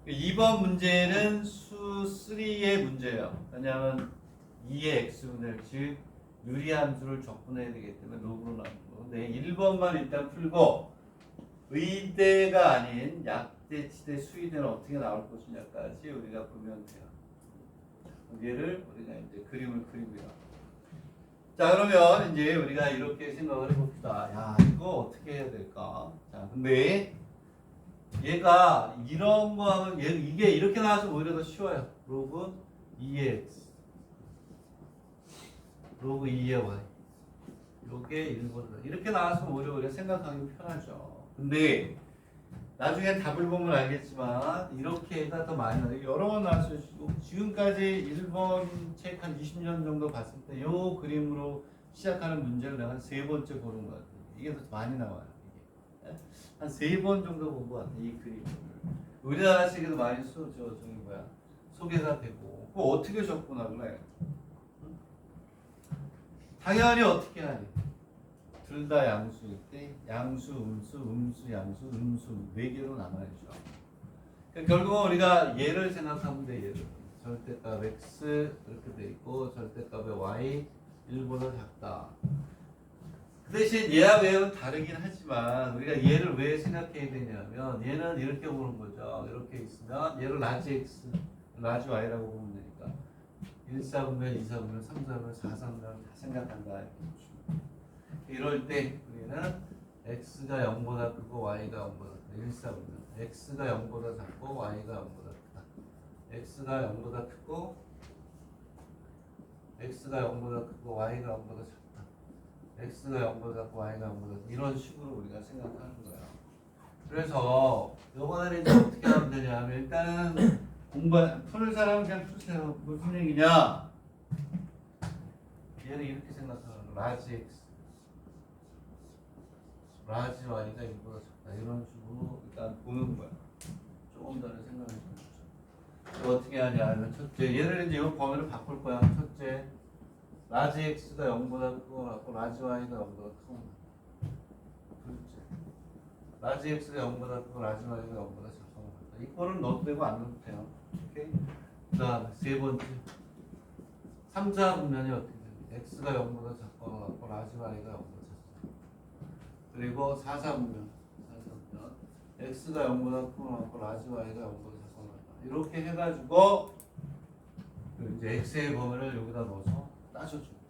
B: 2번 문제는 수 3의 문제예요. 왜냐하면 2의 x분의 즉 유리함수를 적분해야 되기 때문에 로그로 나오고. 근데 1번만 일단 풀고 의대가 아닌 약대, 치대, 수의대는 어떻게 나올 것이냐까지 우리가 보면 돼요. 얘를 우리가 이제 그림을 그립니다. 자, 그러면 이제 우리가 이렇게 생각을 해봅시다. 야, 이거 어떻게 해야 될까? 자, 근데 얘가 이런 거 하면 이게 이렇게 나와서 오히려 더 쉬워요. 로그 2의 x, 로그 2의 y. 요게 1보다 이렇게 나왔으면 오히려 우리가 생각하기 편하죠. 근데 나중에 답을 보면 알겠지만 이렇게 해서 더 많이 나와요. 여러 번 나왔어요. 지금까지 1번 책 한 20년 정도 봤을 때 이 그림으로 시작하는 문제를 내가 한 3번째 보는 것 같아요. 이게 더 많이 나와요. 이게. 한 3번 정도 본 것 같아요. 이 그림을. 우리나라식에도 많이 저기 뭐야 소개가 되고 그거 어떻게 적구나 그래. 당연히 어떻게 하니? 둘 다 양수일 때 양수, 음수, 음수, 양수, 음수 4개로 나눠야죠. 그러니까 결국은 우리가 얘를 생각하면 돼. 얘를 절대값 x 이렇게 돼 있고 절대값의 y 1보다 작다. 그 대신 얘와 얘는 다르긴 하지만 우리가 얘를 왜 생각해야 되냐면 얘는 이렇게 보는 거죠. 이렇게 있으면 얘를 라지 x, 라지 y라고 보면 되니까 1, 4분면, 2, 4분면, 3, 4분면, 4, 3분면 다 생각한다. 이렇게 보시면. 이럴 때 우리는 x가 0보다 크고 y가 0보다 크다. 1, 4분면 x가 0보다 작고 y가 0보다 크다. x가 0보다 크고 x가 0보다 크고 y가 0보다 작다. x가 0보다 작고 y가 0보다 작다. 이런 식으로 우리가 생각하는 거야. 그래서 요거는 이제 어떻게 하면 되냐면 일단은 푸는 사람은 그냥 푸세요. 무슨 얘기냐? 얘는 이렇게 생각하는 거. 라지 x, 라지 y가 1보다 작다. 이런 식으로 일단 보는 거야. 조금 전에 생각했던 거죠. 어떻게 하냐면 첫째, 얘를 이제 이 범위를 바꿀 거야. 첫째, 라지 x가 0보다 크고 같고 라지 y가 0보다 크고. 둘째, 라지 x가 0보다 크고 라지 y가 0보다 작고. 이거는 넣어도 되고 안 넣어도 돼요. 오케이. 그 다음에 세 번째, 3, 4분면이 어떻게 됩니까? x가 0보다 작거나 같고 라지 y가 0보다 작다. 그리고 4, 4분면, x가 0보다 크거나 같고 라지 y가 0보다 작거나 같다. 이렇게 해가지고 이제 x의 범위를 여기다 넣어서 따져주는 거지.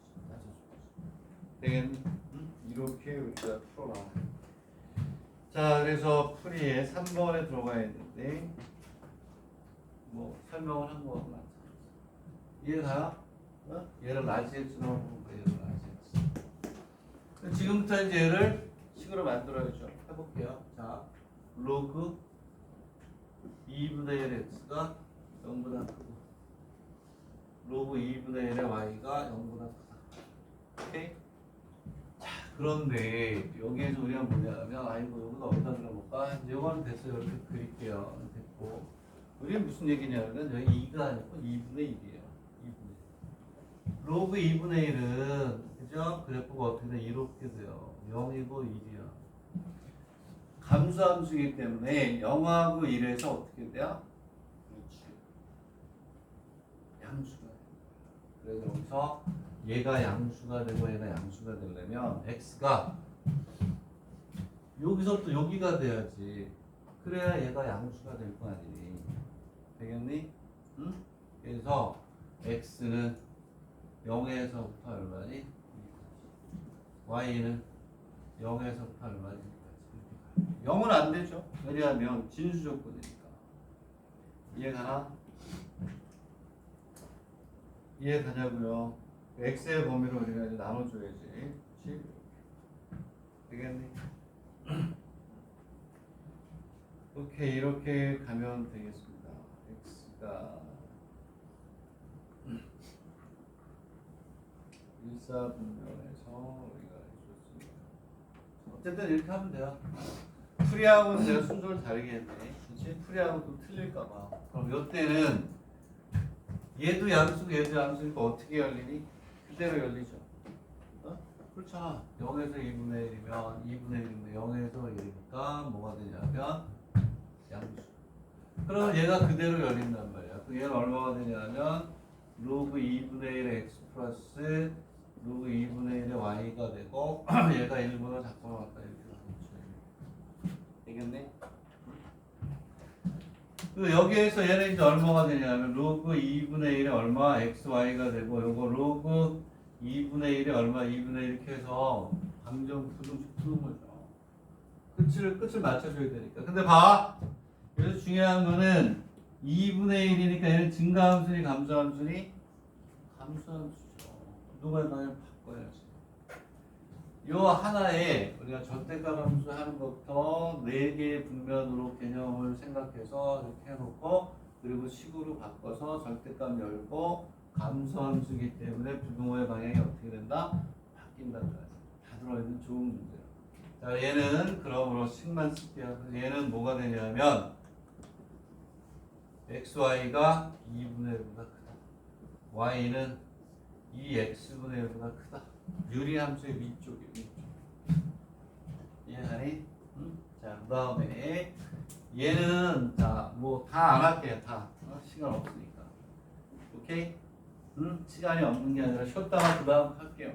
B: 되겠니? 응?
A: 이렇게 우리가 풀어라. 자, 그래서 풀이에 3번에 들어가 있는데
B: 뭐 설명을 한 거 같아. 이해가? 어? 얘를 라지 x라고 보는 거야. 얘를 라지 x. 지금부터 이제 얘를 식으로 만들어야죠. 해볼게요. 자, 로그 2분의 1 x가 0보다 크고 로그 2분의 1의 y가 0보다 크다. 오케이? 자, 그런데 여기에서 우리가 뭐냐면 아이고 여기다 어디다 그려볼까? 이제 이거는 됐어요. 이렇게 그릴게요. 됐고 우리 무슨 얘기냐면 여기 2가 아니고 2분의 1이에요. 2분의 1. 로그 2분의 1은 그죠? 그래프가 어떻게 돼? 이렇게 돼요. 0이고 1이야. 감수함수이기 때문에 0하고 1에서 어떻게 돼요? 그렇지. 양수가 돼요. 그래서 여기서 얘가 양수가 되고 얘가 양수가 되려면 x가 여기서부터 여기가 돼야지. 그래야 얘가 양수가 될 거 아니니. 되겠니? 응? 그래서 x는 0에서부터 얼마니? y는 0에서부터 얼마니? 0은 안 되죠. 왜냐하면 진수 조건이니까. 이해가나? 이해가냐고요? x의 범위로 우리가 이제 나눠줘야지. 그치? 되겠니? 오케이, 이렇게 가면 되겠습니다. x가 1사분면에서 우리가 해줬습니다. 어쨌든 이렇게 하면 돼요. 풀이하고는 내가 순서를 다르게 했네. 그치? 풀이하고 또 틀릴까봐. 그럼 이때는 얘도 양수고 얘도 양수니까 어떻게 열리니? 그대로 열리죠. 어? 그렇잖아. 0에서 2분의 1이면 2분의 1인데 0에서 1이니까 뭐가 되냐면 양수. 그러면 얘가 그대로 열린단 말이야. 그 얘는 얼마가 되냐면 로그 2분의 1의 x 플러스 로그 2분의 1의 y가 되고 얘가 1보다 작거나 같다 이렇게 나오죠. 되겠네? 그 여기에서 얘는 이제 얼마가 되냐면 로그 2분의 1의 얼마 x, y가 되고 요거 로그 2분의 1이 얼마 2분의 1 이렇게 해서 방정 부등식 푸는 거죠. 끝을 맞춰줘야 되니까. 근데 봐! 여기서 중요한 거는 2분의 1이니까 얘는 증가함수니 감소함수니? 감소함수죠. 누가 나를 바꿔야지. 요 하나에 우리가 절대값 함수 하는 것부터 4개의 분면으로 개념을 생각해서 이렇게 해놓고 그리고 식으로 바꿔서 절대값 열고 감소함수이기 때문에 부등호의 방향이 어떻게 된다? 바뀐다는 거야. 다 들어있는 좋은 문제야. 자, 얘는 그러므로 식만 쓸게요. 얘는 뭐가 되냐면 xy가 2분의 1보다 크다. y는 2x분의 1보다 크다. 유리함수의 위쪽이에요. 위쪽. 이해하니? 응? 자, 그 다음에 얘는 자 뭐 다 안 할게요 다 시간 없으니까 오케이? 응? 시간이 없는 게 아니라 쉬었다가 그 다음 할게요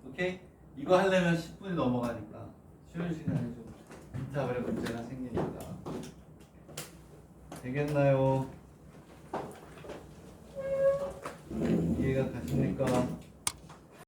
B: 오케이? 이거 하려면 10분이 넘어가니까 쉬는 시간에 좀 인터벌에 문제가 생기니까 되겠나요? 이해가 가십니까?